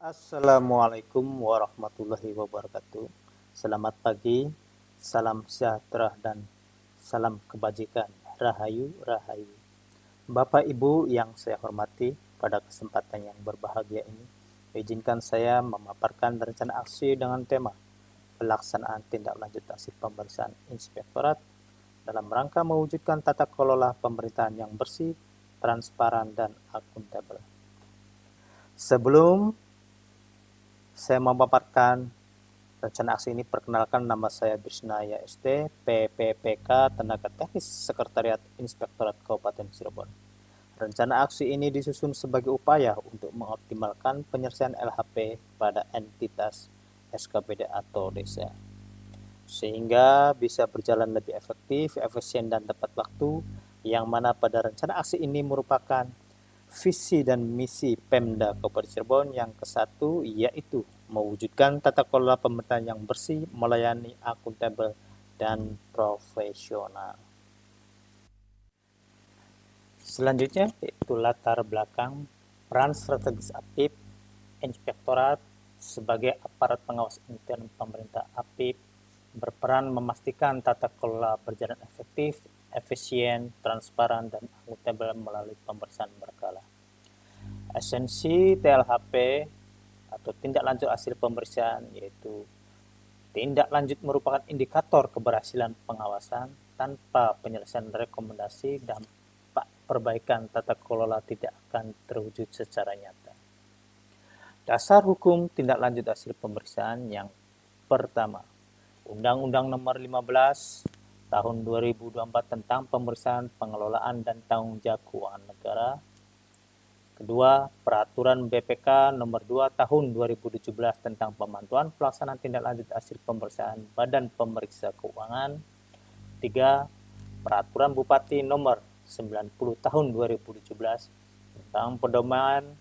Assalamualaikum warahmatullahi wabarakatuh. Selamat pagi, salam sejahtera dan salam kebajikan. Rahayu, rahayu. Bapak Ibu yang saya hormati, pada kesempatan yang berbahagia ini, izinkan saya memaparkan rencana aksi dengan tema pelaksanaan tindak lanjut hasil pemeriksaan inspektorat dalam rangka mewujudkan tata kelola pemerintahan yang bersih, transparan, dan akuntabel. Sebelum saya memaparkan rencana aksi ini, perkenalkan, nama saya Bisnaya ST, PPPK Tenaga Teknis Sekretariat Inspektorat Kabupaten Cirebon. Rencana aksi ini disusun sebagai upaya untuk mengoptimalkan penyelesaian LHP pada entitas SKPD atau desa, sehingga bisa berjalan lebih efektif, efisien, dan tepat waktu, yang mana pada rencana aksi ini merupakan visi dan misi Pemda Kabupaten Cirebon yang ke-1, yaitu mewujudkan tata kelola pemerintahan yang bersih, melayani, akuntabel, dan profesional. Selanjutnya, yaitu latar belakang peran strategis APIP. Inspektorat sebagai aparat pengawas intern pemerintah APIP berperan memastikan tata kelola berjalan efektif, efisien, transparan, dan akuntabel melalui pemeriksaan berkala. Esensi TLHP atau tindak lanjut hasil pemeriksaan, yaitu tindak lanjut merupakan indikator keberhasilan pengawasan. Tanpa penyelesaian rekomendasi, dampak perbaikan tata kelola tidak akan terwujud secara nyata. Dasar hukum tindak lanjut hasil pemeriksaan yang pertama, Undang-Undang Nomor 15 Tahun 2024 tentang Pemeriksaan, Pengelolaan, dan Tanggung Jawab Keuangan Negara. Kedua, Peraturan BPK Nomor 2 Tahun 2017 tentang pemantauan pelaksanaan tindak lanjut hasil pemeriksaan Badan Pemeriksa Keuangan. Tiga, Peraturan Bupati Nomor 90 Tahun 2017 tentang pedoman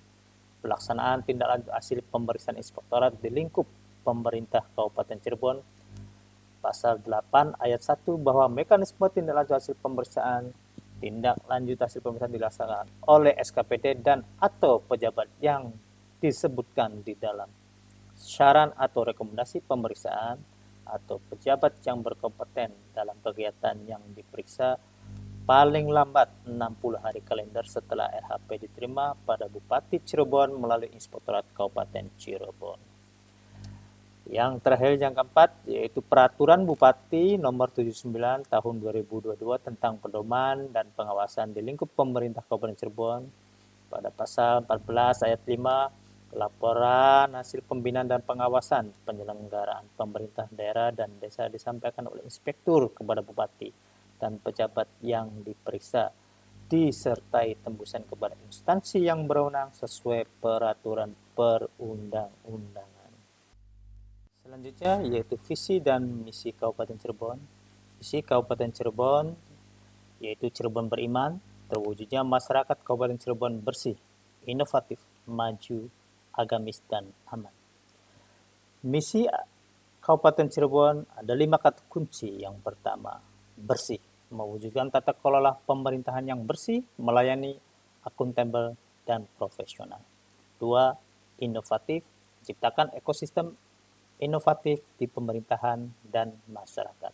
pelaksanaan tindak lanjut hasil pemeriksaan inspektorat di lingkup pemerintah Kabupaten Cirebon. Pasal 8 ayat 1 bahwa mekanisme tindak lanjut hasil pemeriksaan tindak lanjut hasil pemeriksaan dilaksanakan oleh SKPD dan atau pejabat yang disebutkan di dalam saran atau rekomendasi pemeriksaan atau pejabat yang berkompeten dalam kegiatan yang diperiksa paling lambat 60 hari kalender setelah LHP diterima pada Bupati Cirebon melalui Inspektorat Kabupaten Cirebon. Yang terakhir, yang keempat, yaitu Peraturan Bupati Nomor 79 Tahun 2022 tentang pedoman dan pengawasan di lingkup pemerintah Kabupaten Cirebon. Pada pasal 14 ayat 5, laporan hasil pembinaan dan pengawasan penyelenggaraan pemerintah daerah dan desa disampaikan oleh inspektur kepada bupati dan pejabat yang diperiksa, disertai tembusan kepada instansi yang berwenang sesuai peraturan perundang-undangan. Selanjutnya, yaitu visi dan misi Kabupaten Cirebon. Visi Kabupaten Cirebon yaitu Cirebon beriman, terwujudnya masyarakat Kabupaten Cirebon bersih, inovatif, maju, agamis, dan aman. Misi Kabupaten Cirebon ada 5 kata kunci. Yang pertama, bersih, mewujudkan tata kelola pemerintahan yang bersih, melayani, akuntabel, dan profesional. 2, inovatif, menciptakan ekosistem inovatif di pemerintahan dan masyarakat.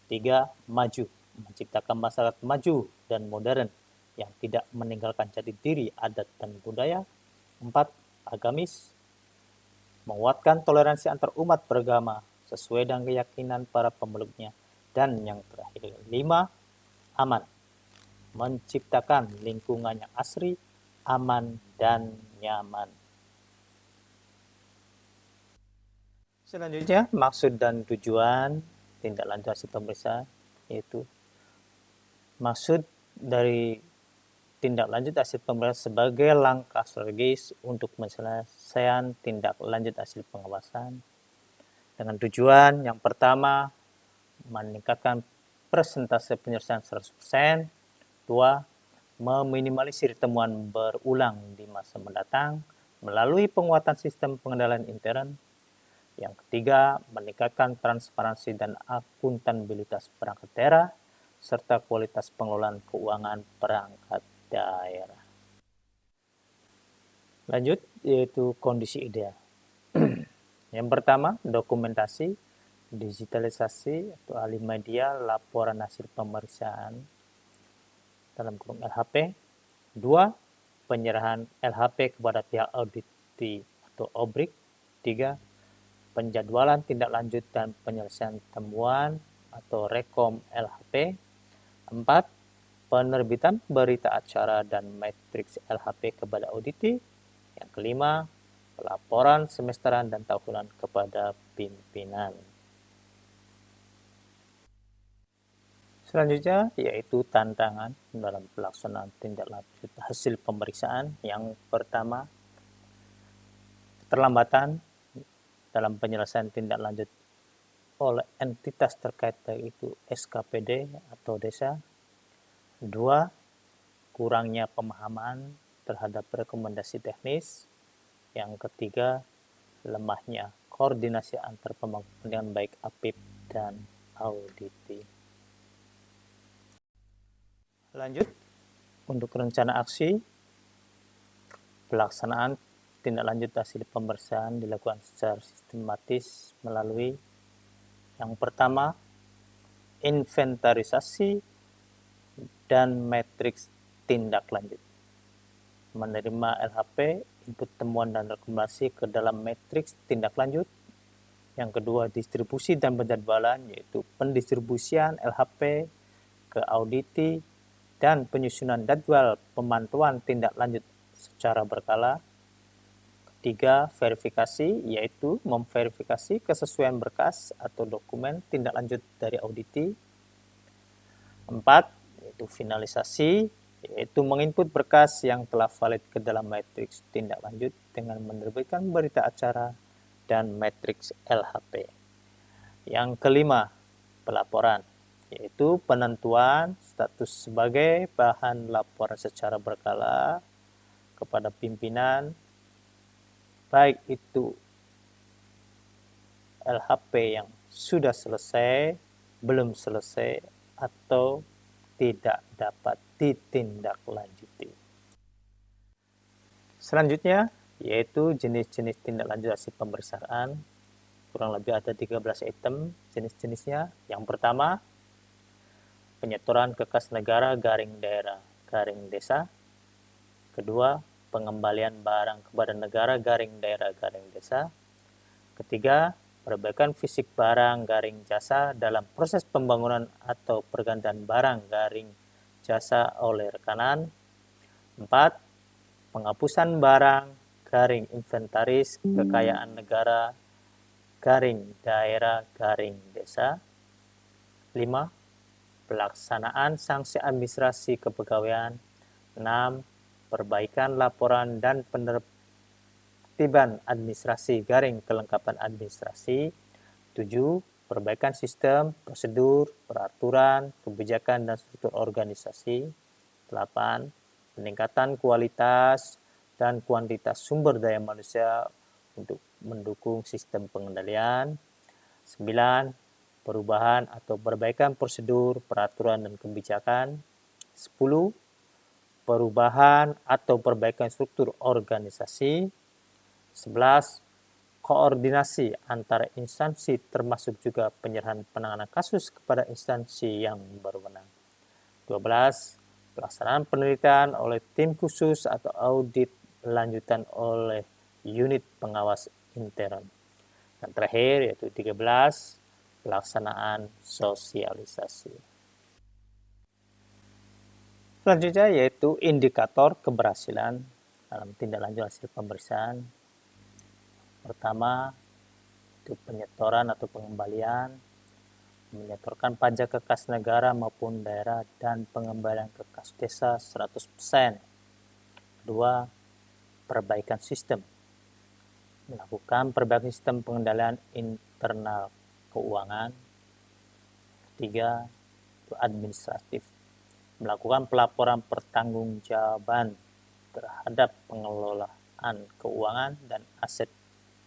3, maju, menciptakan masyarakat maju dan modern yang tidak meninggalkan jati diri, adat, dan budaya. 4, agamis, menguatkan toleransi antar umat beragama sesuai dengan keyakinan para pemeluknya. Dan yang terakhir, 5, aman, menciptakan lingkungan yang asri, aman, dan nyaman. Selanjutnya, maksud dan tujuan tindak lanjut hasil pemeriksaan, yaitu maksud dari tindak lanjut hasil pemeriksaan sebagai langkah strategis untuk penyelesaian tindak lanjut hasil pengawasan dengan tujuan yang pertama, meningkatkan persentase penyelesaian 100%. 2, meminimalisir temuan berulang di masa mendatang melalui penguatan sistem pengendalian intern. Yang ketiga, meningkatkan transparansi dan akuntabilitas perangkat daerah serta kualitas pengelolaan keuangan perangkat daerah. Lanjut, yaitu kondisi ideal. Yang pertama, dokumentasi, digitalisasi atau alih media laporan hasil pemeriksaan dalam kurung LHP. Dua, penyerahan LHP kepada pihak auditi atau OBRIK. Tiga, penjadwalan tindak lanjut dan penyelesaian temuan atau rekom LHP. Empat, penerbitan berita acara dan matriks LHP kepada auditi. Yang kelima, laporan semesteran dan tahunan kepada pimpinan. Selanjutnya yaitu tantangan dalam pelaksanaan tindak lanjut hasil pemeriksaan. Yang pertama, keterlambatan dalam penyelesaian tindak lanjut oleh entitas terkait yaitu SKPD atau desa. Dua, kurangnya pemahaman terhadap rekomendasi teknis. Yang ketiga, lemahnya koordinasi antar pemangku kepentingan baik APIP dan auditi. Lanjut, untuk rencana aksi, pelaksanaan tindak lanjut hasil pemeriksaan dilakukan secara sistematis melalui yang pertama, inventarisasi dan matriks tindak lanjut. Menerima LHP, input temuan dan rekomendasi ke dalam matriks tindak lanjut. Yang kedua, distribusi dan penjadwalan, yaitu pendistribusian LHP ke auditi dan penyusunan jadwal pemantauan tindak lanjut secara berkala. Ketiga, verifikasi, yaitu memverifikasi kesesuaian berkas atau dokumen tindak lanjut dari auditi. Empat, yaitu finalisasi, yaitu menginput berkas yang telah valid ke dalam matriks tindak lanjut dengan menerbitkan berita acara dan matriks LHP. Yang kelima, pelaporan, yaitu penentuan status sebagai bahan laporan secara berkala kepada pimpinan, baik itu LHP yang sudah selesai, belum selesai, atau tidak dapat ditindaklanjuti. Selanjutnya, yaitu jenis-jenis tindak lanjut hasil pemeriksaan. Kurang lebih ada 13 item jenis-jenisnya. Yang pertama, penyetoran ke kas negara garing daerah garing desa. Kedua, pengembalian barang kepada negara garing daerah garing desa. Ketiga, perbaikan fisik barang garing jasa dalam proses pembangunan atau pergantian barang garing jasa oleh rekanan. 4. Penghapusan barang garing inventaris kekayaan negara garing daerah garing desa. 5. Pelaksanaan sanksi administrasi kepegawaian. 6. Perbaikan laporan dan penertiban administrasi garing kelengkapan administrasi. 7. Perbaikan sistem, prosedur, peraturan, kebijakan, dan struktur organisasi. 8. Peningkatan kualitas dan kuantitas sumber daya manusia untuk mendukung sistem pengendalian. 9. Perubahan atau perbaikan prosedur, peraturan, dan kebijakan. 10. Perubahan atau perbaikan struktur organisasi. 11. Koordinasi antara instansi termasuk juga penyerahan penanganan kasus kepada instansi yang berwenang. 12. Pelaksanaan penelitian oleh tim khusus atau audit lanjutan oleh unit pengawas intern. Dan terakhir yaitu 13, pelaksanaan sosialisasi. Selanjutnya yaitu indikator keberhasilan dalam tindak lanjut hasil pemeriksaan. Pertama, itu penyetoran atau pengembalian, menyetorkan pajak ke kas negara maupun daerah dan pengembalian ke kas desa 100%. Kedua, perbaikan sistem, melakukan perbaikan sistem pengendalian internal keuangan. Ketiga, itu administratif, melakukan pelaporan pertanggungjawaban terhadap pengelolaan keuangan dan aset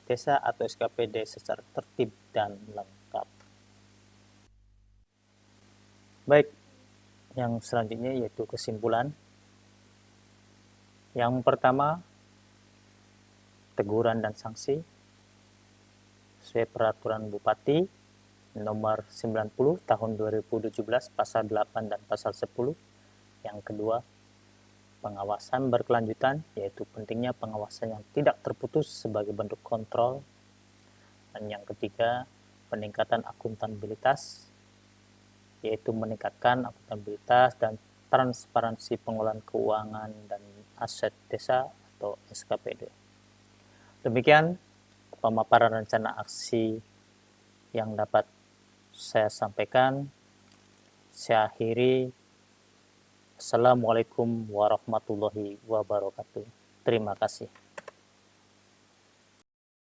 desa atau SKPD secara tertib dan lengkap. Baik, yang selanjutnya yaitu kesimpulan. Yang pertama, teguran dan sanksi sesuai peraturan Bupati nomor 90 tahun 2017 pasal 8 dan pasal 10. Yang kedua, pengawasan berkelanjutan, yaitu pentingnya pengawasan yang tidak terputus sebagai bentuk kontrol. Dan yang ketiga, peningkatan akuntabilitas, yaitu meningkatkan akuntabilitas dan transparansi pengelolaan keuangan dan aset desa atau SKPD. Demikian pemaparan rencana aksi yang dapat saya sampaikan. Saya akhiri. Assalamualaikum warahmatullahi wabarakatuh. Terima kasih.